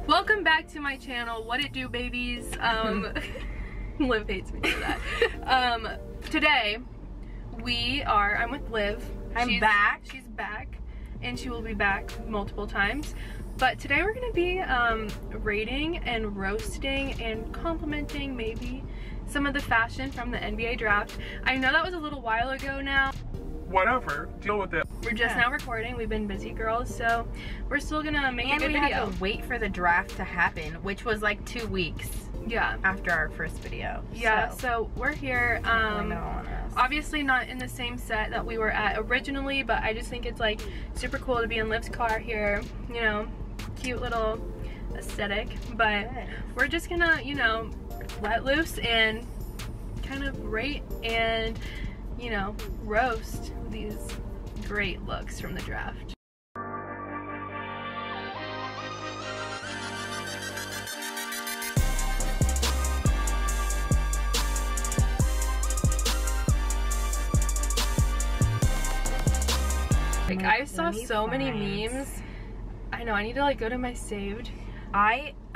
Welcome back to my channel. What it do, babies? Liv hates me for that. Today I'm with Liv. She's back. She's back, and she will be back multiple times. But today we're gonna be rating and roasting and complimenting maybe some of the fashion from the NBA draft. I know that was a little while ago now. Whatever, deal with it. We're just now recording. We've been busy, girls, so we're still gonna make a good video. And we had to wait for the draft to happen, which was like 2 weeks. Yeah. After our first video. Yeah. So we're here. Obviously not in the same set that we were at originally, but I just think it's like super cool to be in Liv's car here. You know, cute little aesthetic. But we're just gonna, you know, let loose and kind of rate and, you know, roast these great looks from the draft. Like, I saw so many memes. I know, I need to like go to my saved.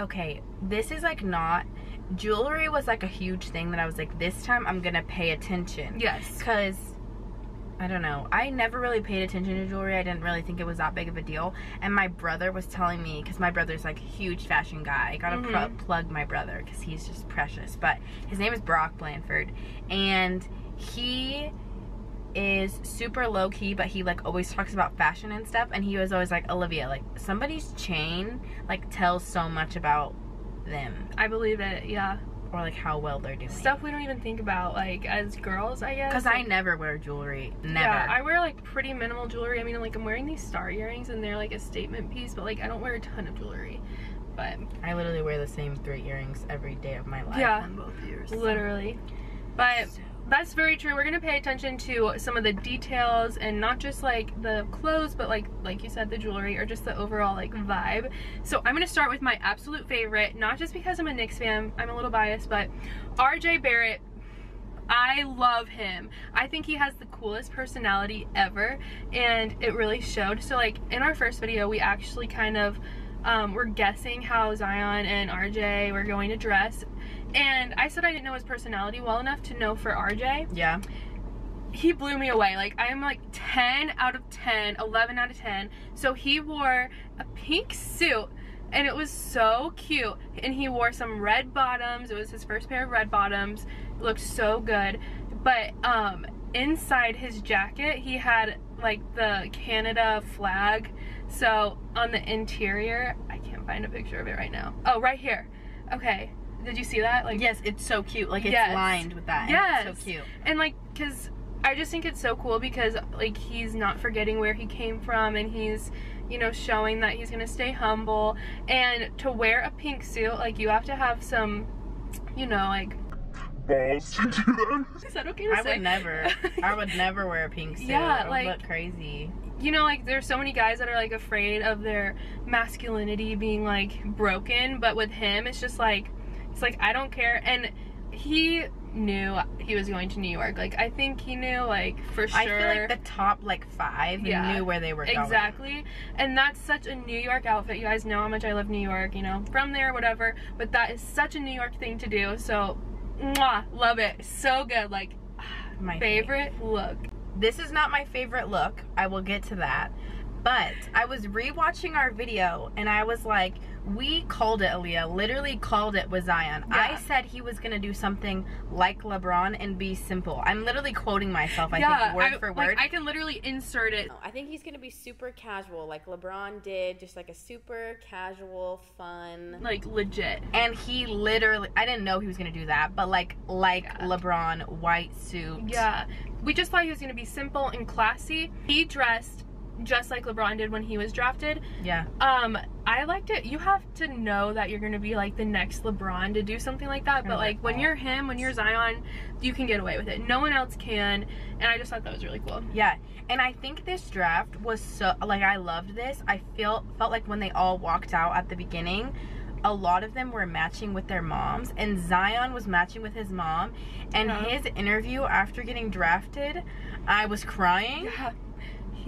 Okay, this is like not, jewelry was like a huge thing that I was like, this time I'm gonna pay attention. Yes. Cause, I don't know, I never really paid attention to jewelry. I didn't really think it was that big of a deal. And my brother was telling me, cause my brother's like a huge fashion guy. I gotta plug my brother cause he's just precious. But his name is Blanford, and he is super low-key, but he like always talks about fashion and stuff, and he was always like, Olivia, like somebody's chain like tells so much about them. I believe it, yeah. Or like how well they're doing. Stuff we don't even think about, like as girls, I guess. Because I never wear jewelry, never. Yeah, I wear like pretty minimal jewelry. I mean, like I'm wearing these star earrings and they're like a statement piece, but like I don't wear a ton of jewelry. But I literally wear the same 3 earrings every day of my life. Yeah, on both ears. Literally. But that's very true. We're gonna pay attention to some of the details and not just like the clothes, but like you said, the jewelry or just the overall like vibe. So I'm gonna start with my absolute favorite, not just because I'm a Knicks fan, I'm a little biased, but RJ Barrett. I love him. I think he has the coolest personality ever, and it really showed. So like in our first video, we actually kind of we're guessing how Zion and RJ were going to dress, and I said I didn't know his personality well enough to know for RJ. Yeah. He blew me away. Like, I'm like 10 out of 10, 11 out of 10. So he wore a pink suit, and it was so cute. And he wore some red bottoms. It was his first pair of red bottoms. It looked so good. But inside his jacket, he had like the Canada flag. So on the interior, I can't find a picture of it right now. Oh, right here. Okay. Did you see that? Like, yes, it's so cute. Like, it's lined with that. Yes. It's so cute. And like, cause I just think it's so cool because like he's not forgetting where he came from, and he's, you know, showing that he's gonna stay humble. And to wear a pink suit, like you have to have some, you know, like balls to do that. Is that okay to say? I would never wear a pink suit. Yeah, it like, would look crazy. You know, like there's so many guys that are like afraid of their masculinity being like broken, but with him it's just like, it's like I don't care. And he knew he was going to New York. Like I think he knew, like, for sure. I feel like the top like 5 knew where they were going. Exactly. And that's such a New York outfit. You guys know how much I love New York, you know, from there, whatever, but that is such a New York thing to do. So mwah, love it. So good. Like my favorite look. This is not my favorite look. I will get to that. But I was rewatching our video and I was like, we called it, Aliyah, literally called it with Zion. Yeah. I said he was gonna do something like LeBron and be simple. I'm literally quoting myself, I think, word for word. Like, I can literally insert it. I think he's gonna be super casual, like LeBron did, just like a super casual, fun. Like, legit. And he literally, I didn't know he was gonna do that, but like LeBron, white suit. Yeah, we just thought he was gonna be simple and classy. He dressed just like LeBron did when he was drafted. Yeah. I liked it. You have to know that you're gonna be like the next LeBron to do something like that, but like when you're him, when you're Zion, you can get away with it. No one else can, and I just thought that was really cool. Yeah, and I think this draft was so, like, I loved this. I felt like when they all walked out at the beginning, a lot of them were matching with their moms, and Zion was matching with his mom, and his interview after getting drafted, I was crying. Yeah.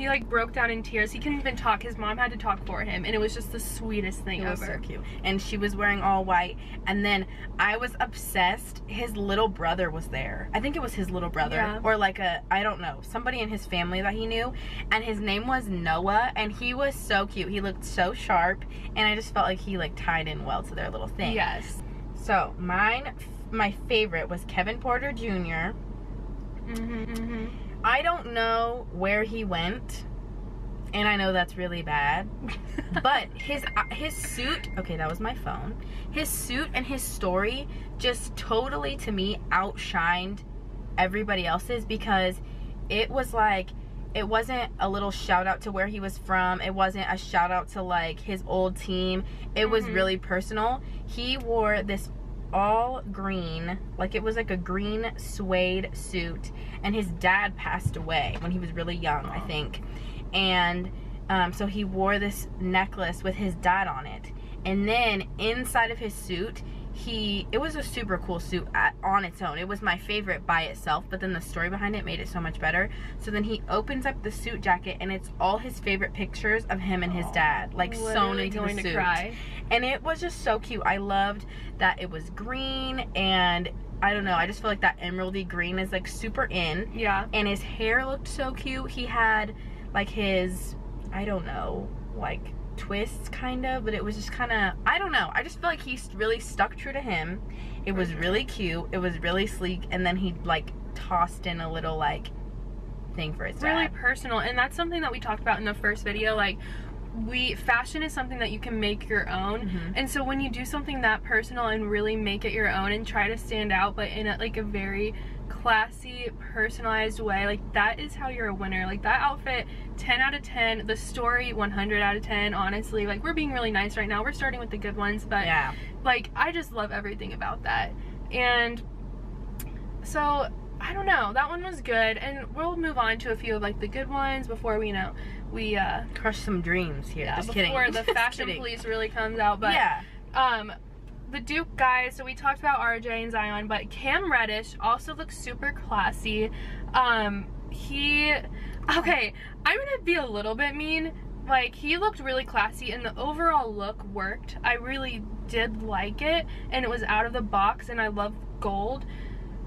He like broke down in tears. He couldn't even talk. His mom had to talk for him, and it was just the sweetest thing ever. It was so cute. And she was wearing all white, and then I was obsessed. His little brother was there. I think it was his little brother, or like I don't know, somebody in his family that he knew, and his name was Noah, and he was so cute. He looked so sharp, and I just felt like he like tied in well to their little thing. Yes. So my favorite was Kevin Porter Jr. I don't know where he went, and I know that's really bad, but his suit, okay, that was my phone. His suit and his story just totally, to me, outshined everybody else's, because it was like, it wasn't a little shout out to where he was from. It wasn't a shout out to like his old team. It was really personal. He wore this all green, like it was like a green suede suit, and his dad passed away when he was really young, I think, and so he wore this necklace with his dad on it, and then inside of his suit, it was a super cool suit on its own. It was my favorite by itself, but then the story behind it made it so much better. So then he opens up the suit jacket, and it's all his favorite pictures of him and his dad, like sewn into the suit. And it was just so cute. I loved that it was green, and I don't know, I just feel like that emeraldy green is like super in. Yeah. And his hair looked so cute. He had like his, I don't know, like twists kind of, but it was just kind of, I don't know, I just feel like he really stuck true to him. It was really cute, it was really sleek, and then he like tossed in a little like thing for his dad. Really personal, and that's something that we talked about in the first video. Like, fashion is something that you can make your own, and so when you do something that personal and really make it your own and try to stand out, but in like a very classy, personalized way, like that is how you're a winner. Like that outfit, 10 out of 10. The story, 100 out of 10. Honestly, like we're being really nice right now. We're starting with the good ones, but yeah, like I just love everything about that. And so I don't know, that one was good, and we'll move on to a few of like the good ones before we crush some dreams here. Yeah, just before kidding. the fashion police really comes out. But yeah, the Duke guys, so we talked about RJ and Zion, but Cam Reddish also looks super classy. Okay, I'm gonna be a little bit mean. Like, he looked really classy, and the overall look worked. I really did like it, and it was out of the box, and I love gold.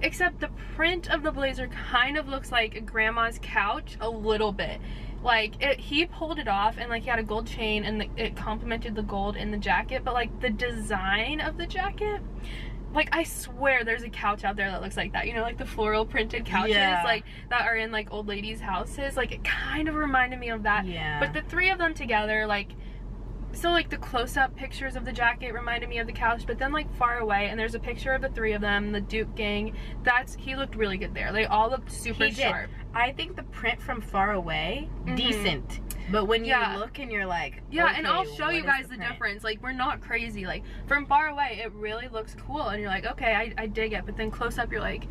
Except the print of the blazer kind of looks like grandma's couch a little bit. Like, he pulled it off, and like he had a gold chain, and it complemented the gold in the jacket, but like the design of the jacket, like I swear there's a couch out there that looks like that, you know, like the floral printed couches, like that are in like old ladies' houses. Like it kind of reminded me of that. But the three of them together, like, so like the close-up pictures of the jacket reminded me of the couch, but then like far away, and there's a picture of the three of them, the Duke gang, he looked really good there. They all looked super sharp. I think the print from far away, decent, but when you look and you're like, okay, and I'll show you guys the difference. Like, we're not crazy. Like, from far away it really looks cool, and you're like, okay, I dig it, but then close up you're like,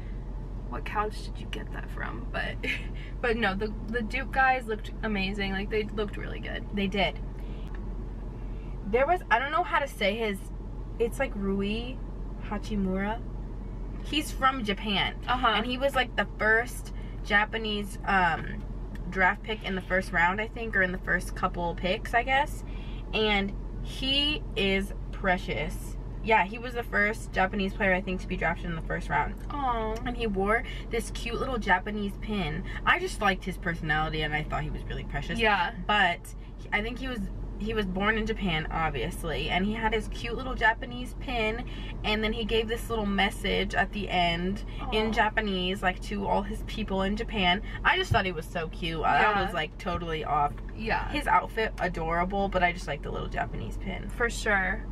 what couch did you get that from? But no, the Duke guys looked amazing. Like, they looked really good. They did. There was, I don't know how to say it's like Rui Hachimura. He's from Japan. And he was like the first Japanese draft pick in the first round, I think, or in the first couple picks, I guess. And he is precious. Yeah, he was the first Japanese player, I think, to be drafted in the first round. Aww. And he wore this cute little Japanese pin. I just liked his personality, and I thought he was really precious. Yeah. But I think he was born in Japan, obviously, and he had his cute little Japanese pin, and then he gave this little message at the end in Japanese, like, to all his people in Japan. I just thought he was so cute. I was like totally off. His outfit, adorable, but I just like the little Japanese pin. For sure.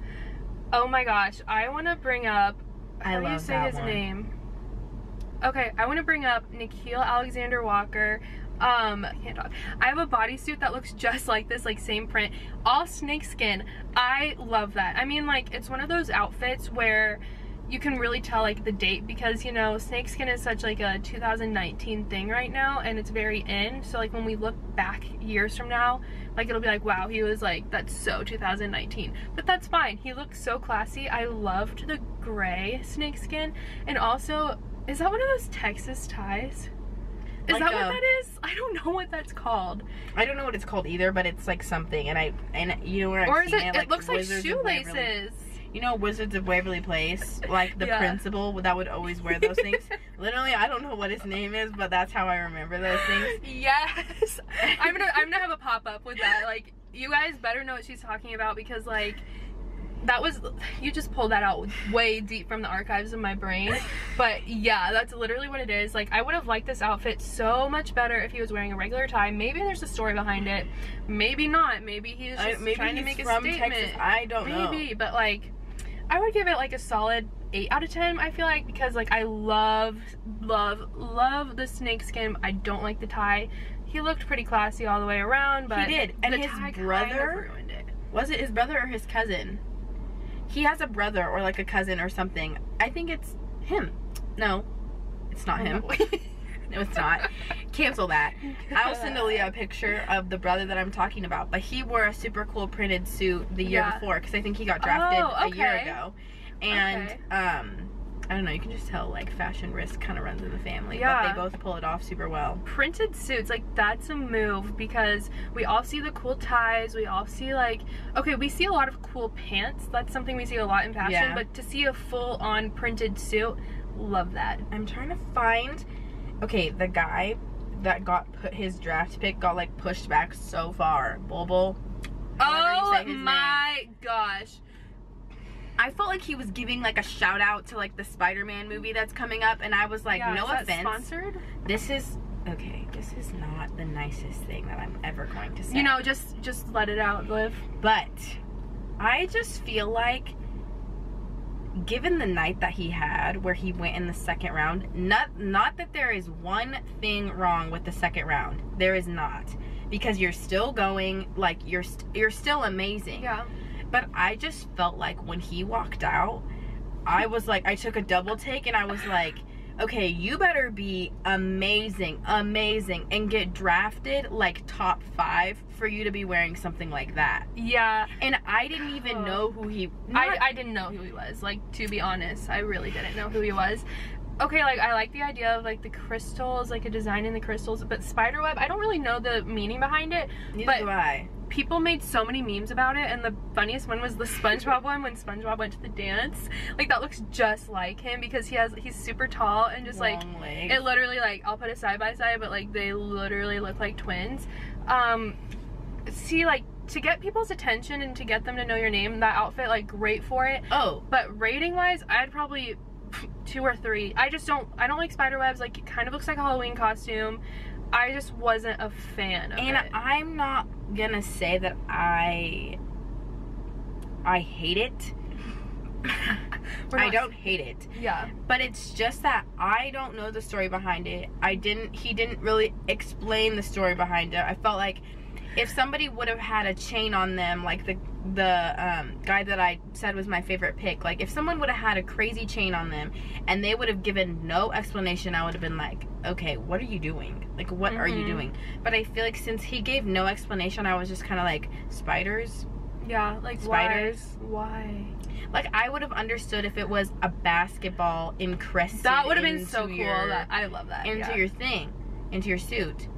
Oh my gosh, I want to bring up, how do you say his name? Okay, I want to bring up Nikhil Alexander Walker. I can't talk. I have a bodysuit that looks just like this, like same print, all snakeskin. I love that. I mean, like, it's one of those outfits where you can really tell like the date, because, you know, snakeskin is such like a 2019 thing right now, and it's very in. So like when we look back years from now, like it'll be like, wow, he was like, that's so 2019. But that's fine. He looks so classy. I loved the gray snakeskin, and also, is that one of those Texas ties? Is like that what that is? I don't know what that's called. I don't know what it's called either, but it's like something, and you know where I've seen it? It looks like Wizards of Waverly. shoelaces. You know Wizards of Waverly Place? Like the principal that would always wear those things. Literally, I don't know what his name is, but that's how I remember those things. Yes. I'm gonna have a pop-up with that. Like, you guys better know what she's talking about, because like that was, you just pulled that out way deep from the archives of my brain. But yeah, that's literally what it is. Like, I would have liked this outfit so much better if he was wearing a regular tie. Maybe there's a story behind it, maybe not. Maybe he's just trying to make a statement. Texas. I don't know. Maybe, but like, I would give it like a solid 8 out of 10, I feel like, because like I love the snakeskin. I don't like the tie. He looked pretty classy all the way around, but he did. And his brother, ruined it. Was it his brother or his cousin? He has a brother or like a cousin or something. I think it's him. No, it's not him. No, it's not. Cancel that. I'll send Aliyah a picture of the brother that I'm talking about. But he wore a super cool printed suit the year before, because I think he got drafted a year ago. And I don't know, you can just tell like fashion risk kind of runs in the family. But they both pull it off super well. Printed suits, like, that's a move, because we all see the cool ties, we all see like, okay, we see a lot of cool pants. That's something we see a lot in fashion, but to see a full-on printed suit, love that. I'm trying to find, okay, the guy that his draft pick got like pushed back so far. Bulbul. Oh my gosh. I felt like he was giving like a shout out to like the Spider-Man movie that's coming up, and I was like, no offense. Sponsored? This is not the nicest thing that I'm ever going to say. You know, just let it out, Liv. But I just feel like, given the night that he had where he went in the second round, not that there is one thing wrong with the second round. There is not. Because you're still going, like, you're still amazing. Yeah. But I just felt like when he walked out, I was like, I took a double take and I was like, okay, you better be amazing, and get drafted like top 5 for you to be wearing something like that. Yeah. And I didn't even know who he... I didn't know who he was. Like, to be honest, I really didn't know who he was. Okay, like, I like the idea of like the crystals, like a design in the crystals, but spiderweb, I don't really know the meaning behind it. Neither do I. People made so many memes about it, and the funniest one was the SpongeBob one, when SpongeBob went to the dance. Like, that looks just like him, because he's super tall and just long like legs. It literally, like, I'll put it side by side, but like they literally look like twins. See, like, to get people's attention and to get them to know your name, that outfit, like, great for it. Oh, but rating wise, I'd probably 2 or 3. I don't like spiderwebs. Like, it kind of looks like a Halloween costume. I just wasn't a fan of it. And I'm not gonna say that I hate it. I don't hate it. Yeah. But it's just that I don't know the story behind it. He didn't really explain the story behind it. I felt like if somebody would have had a chain on them, like the guy that I said was my favorite pick, like if someone would have had a crazy chain on them and they would have given no explanation, I would have been like, okay, what are you doing? Like, what are you doing? But I feel like since he gave no explanation, I was just kind of like, spiders? Yeah, like, spiders? Why? Like, I would have understood if it was a basketball encrusted. That would have been so cool. I love that. Into your thing, into your suit.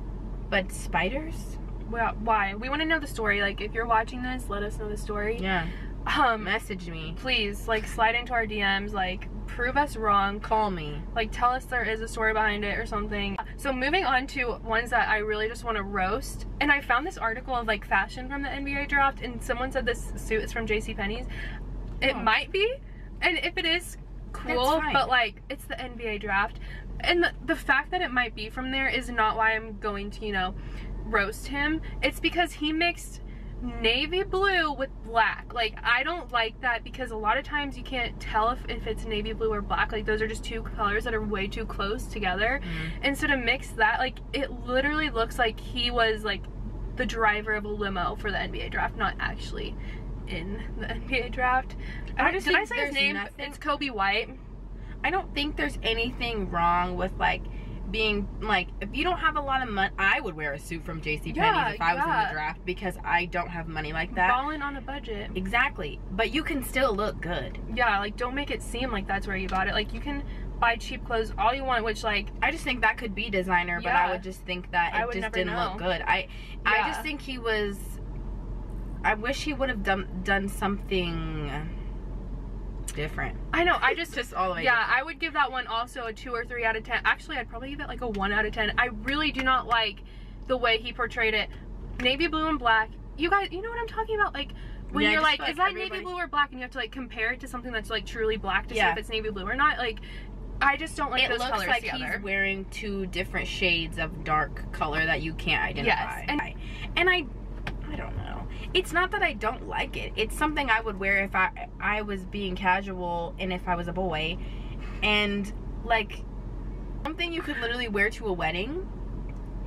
But spiders? Well, why? We want to know the story. Like, if you're watching this, let us know the story. Yeah. Message me. Please, like, slide into our DMs, like, prove us wrong. Call me. Like, tell us there is a story behind it or something. So moving on to ones that I really just want to roast. And I found this article of, like, fashion from the NBA draft, and someone said this suit is from JCPenney's. It might be, and if it is, cool, but like, it's the NBA draft. And the fact that it might be from there is not why I'm going to, you know, roast him. It's because he mixed navy blue with black. Like, I don't like that, because a lot of times you can't tell if it's navy blue or black. Like, those are just two colors that are way too close together. And so to mix that, like, it literally looks like he was like the driver of a limo for the NBA draft, not actually in the NBA draft. Did I say his name? It's Kobe White. I don't think there's anything wrong with, like, being, like, if you don't have a lot of money, I would wear a suit from JCPenney's if I was in the draft, because I don't have money like that. Balling on a budget. Exactly. But you can still look good. Yeah, like, don't make it seem like that's where you got it. Like, you can buy cheap clothes all you want, which like I just think that could be designer, but I would just think that it just didn't look good. I just think he was. I wish he would have done something different. I know. I just all the way. Yeah, different. I would give that one also a 2 or 3 out of 10. Actually, I'd probably give it like a 1 out of 10. I really do not like the way he portrayed it. Navy blue and black. You guys, you know what I'm talking about? Like when you're like, is that navy blue or black? And you have to like compare it to something that's like truly black to see if it's navy blue or not. Like, I just don't like those colors together. It looks like he's wearing 2 different shades of dark color that you can't identify. Yes, and I don't know. It's not that I don't like it. It's something I would wear if I was being casual and if I was a boy. And like something you could literally wear to a wedding.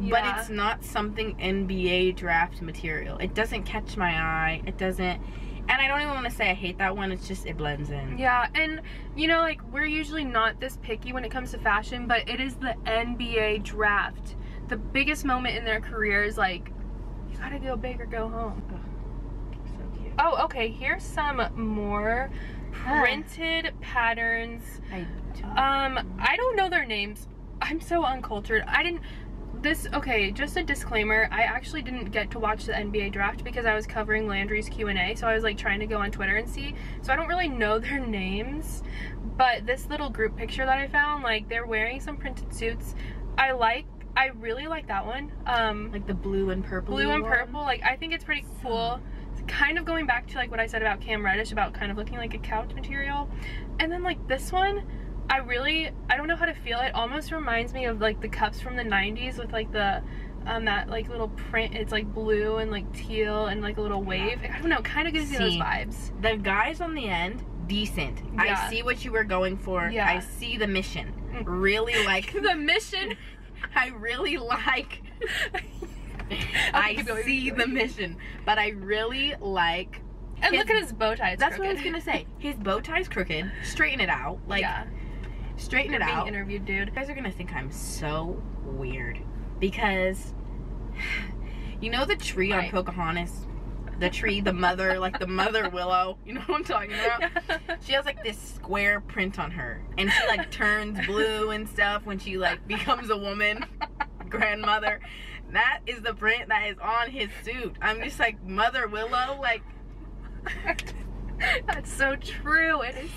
Yeah. But it's not something NBA draft material. It doesn't catch my eye. It doesn't. And I don't even want to say I hate that one. It's just, it blends in. Yeah, and you know, like, we're usually not this picky when it comes to fashion, but it is the NBA draft. The biggest moment in their career is like, you gotta go big or go home. Oh, so cute. Oh, okay, here's some more printed patterns. I don't know their names. I'm so uncultured. Okay, just a disclaimer, I actually didn't get to watch the NBA draft because I was covering Landry's Q&A, so I was like trying to go on Twitter and see, so I don't really know their names, but this little group picture that I found, like, they're wearing some printed suits. I really like that one. Like the blue and purple. Like, I think it's pretty cool. It's kind of going back to like what I said about Cam Reddish about kind of looking like a couch material. And then like this one, I don't know how to feel it. Almost reminds me of like the cups from the 90s with like the that like little print. It's like blue and like teal and like a little wave. I don't know, kind of gives you those vibes. The guys on the end, decent. Yeah. I see what you were going for. Yeah. I see the mission. Really like the mission. I really like I see the mission, but I really like. And look at his bow tie. That's what I was gonna say. His bow tie's crooked. Straighten it out. Like, straighten it out. You're being interviewed, dude. You guys are gonna think I'm so weird because you know the tree on Pocahontas, the tree, the mother, like the mother willow. You know what I'm talking about? She has like this square print on her, and she like turns blue and stuff when she like becomes a woman, grandmother. That is the print that is on his suit. I'm just like, mother willow, like. That's so true. It is.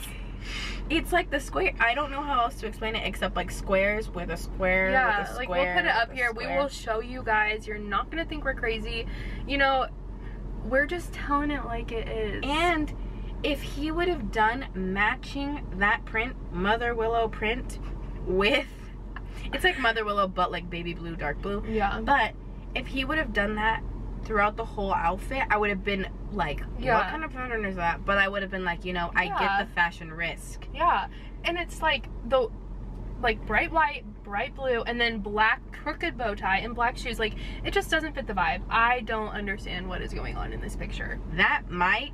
It's like the square. I don't know how else to explain it except like squares with a square. Yeah, with a square, like we'll put it up here. We will show you guys. You're not gonna think we're crazy. You know, we're just telling it like it is. And if he would have done matching that print, mother willow print, with, it's like mother willow but like baby blue, dark blue. Yeah. But if he would have done that throughout the whole outfit, I would have been like, what kind of pattern is that? But I would have been like, you know, I get the fashion risk. Yeah. And it's like the bright white, bright blue, and then black crooked bow tie and black shoes. Like, it just doesn't fit the vibe. I don't understand what is going on in this picture. That might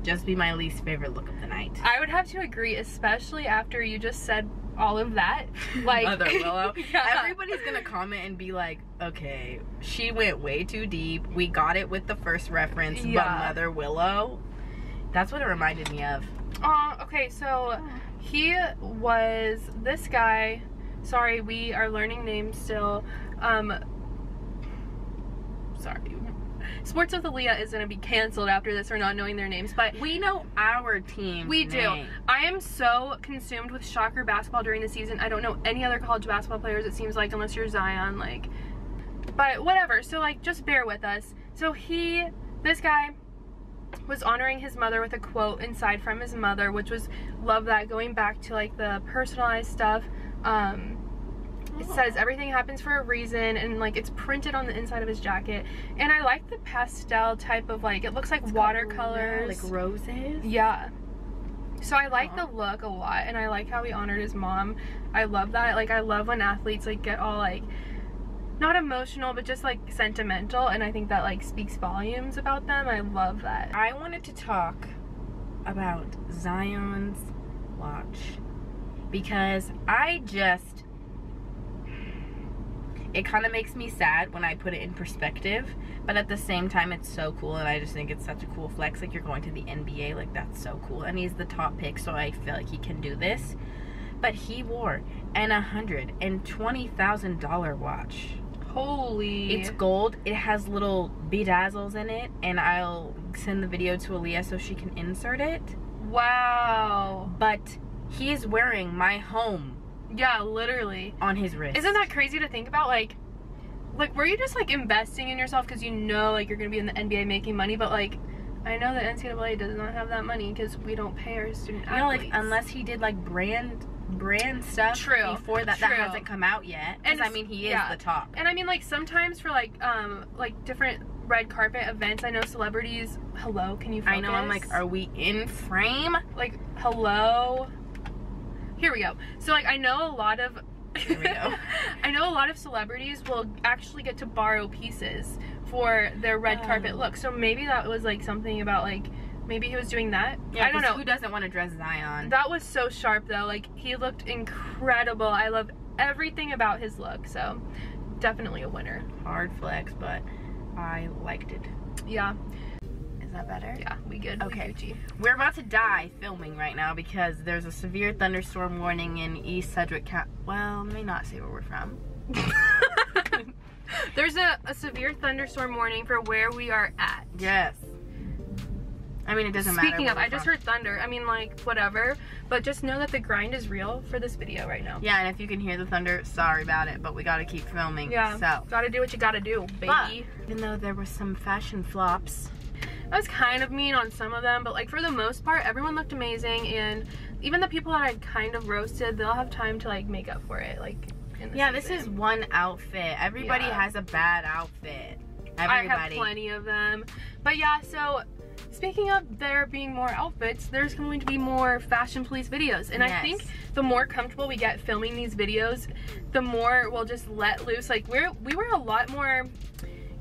just be my least favorite look of the night. I would have to agree, especially after you just said all of that. Like, Mother Willow. Everybody's gonna comment and be like, okay, she went way too deep. We got it with the first reference, but Mother Willow, that's what it reminded me of. Okay, so he was this guy. Sorry, we are learning names still. Sorry. Sports with Aliyah is going to be canceled after this for not knowing their names, but we know our team. We do. I am so consumed with Shocker basketball during the season. I don't know any other college basketball players, it seems like, unless you're Zion, like, but whatever. So like, just bear with us. So this guy was honoring his mother with a quote inside from his mother, which was, love that, going back to like the personalized stuff. It says everything happens for a reason, and like it's printed on the inside of his jacket. And I like the pastel type of, like, it looks like watercolors, like roses. Yeah. So I like the look a lot, and I like how he honored his mom. I love that. Like, I love when athletes like get all like, not emotional, but just like sentimental, and I think that like speaks volumes about them. I love that. I wanted to talk about Zion's watch because it kind of makes me sad when I put it in perspective, but at the same time it's so cool, and I just think it's such a cool flex. Like, you're going to the NBA, like, that's so cool, and he's the top pick, so I feel like he can do this. but he wore an $120,000 watch. Holy. It's gold. It has little bedazzles in it, and I'll send the video to Aliyah so she can insert it. Wow. But he is wearing my home. Yeah, literally. On his wrist. Isn't that crazy to think about? Like were you just like investing in yourself because you know like you're gonna be in the NBA making money, but like I know that NCAA does not have that money because we don't pay our student athletes. You know, like unless he did like brand stuff before that hasn't come out yet. And I mean, he is the top. And I mean, like sometimes for like different red carpet events, I know celebrities. Hello, can you focus? I know. I'm like, are we in frame? Like, hello. Here we go. So like, I know a lot of. Here we go. I know a lot of celebrities will actually get to borrow pieces for their red carpet look. So maybe that was like something about like. Maybe he was doing that. Yeah, I don't know. Who doesn't want to dress Zion? That was so sharp though. Like he looked incredible. I love everything about his look. So definitely a winner. Hard flex, but I liked it. Yeah. Is that better? Yeah, we good. Okay. We're about to die filming right now because there's a severe thunderstorm warning in East Sedgwick County. Well, may not say where we're from. There's a severe thunderstorm warning for where we are at. Yes. I mean, it doesn't matter. Speaking of, I just heard thunder. I mean, like, whatever. But just know that the grind is real for this video right now. Yeah, and if you can hear the thunder, sorry about it, but we gotta keep filming. Yeah, so gotta do what you gotta do, baby. But, even though there were some fashion flops. I was kind of mean on some of them, but like for the most part, everyone looked amazing. And even the people that I kind of roasted, they'll have time to like make up for it. Like, in the season. This is one outfit. Everybody has a bad outfit. Everybody. I have plenty of them. But yeah, so speaking of there being more outfits, there's going to be more Fashion Police videos. And I think the more comfortable we get filming these videos, the more we'll just let loose. Like we were a lot more,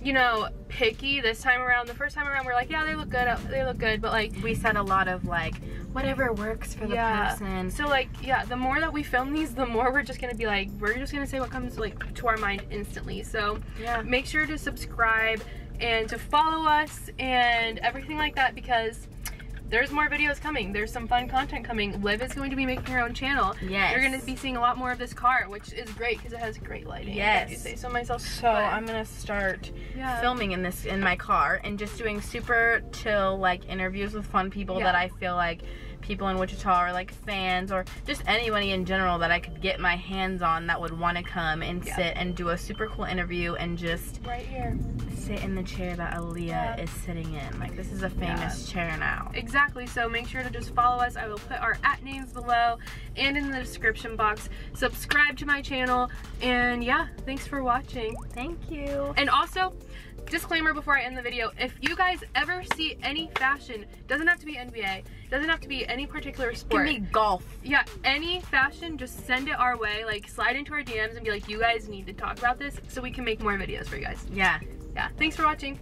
you know, picky this time around. The first time around we're like, yeah, they look good, but like we said a lot of like whatever works for the person. So like, yeah, the more that we film these, the more we're just gonna be like, we're just gonna say what comes like to our mind instantly. So yeah, make sure to subscribe and to follow us and everything like that, because there's more videos coming. There's some fun content coming. Liv is going to be making her own channel. Yes. You're going to be seeing a lot more of this car, which is great because it has great lighting. Yes. I say so myself. So I'm going to start filming in my car and just doing super chill like interviews with fun people that I feel like people in Wichita are like fans, or just anybody in general that I could get my hands on that would want to come and sit and do a super cool interview and just right here sit in the chair that Aliyah is sitting in. Like, this is a famous chair now. Exactly. So make sure to just follow us. I will put our @names below and in the description box. Subscribe to my channel, and yeah, thanks for watching. Thank you. And also, disclaimer before I end the video, if you guys ever see any fashion, doesn't have to be NBA, doesn't have to be any particular sport. Give me golf. Yeah, any fashion, just send it our way. Like, slide into our DMs and be like, you guys need to talk about this so we can make more videos for you guys. Yeah. Yeah, thanks for watching.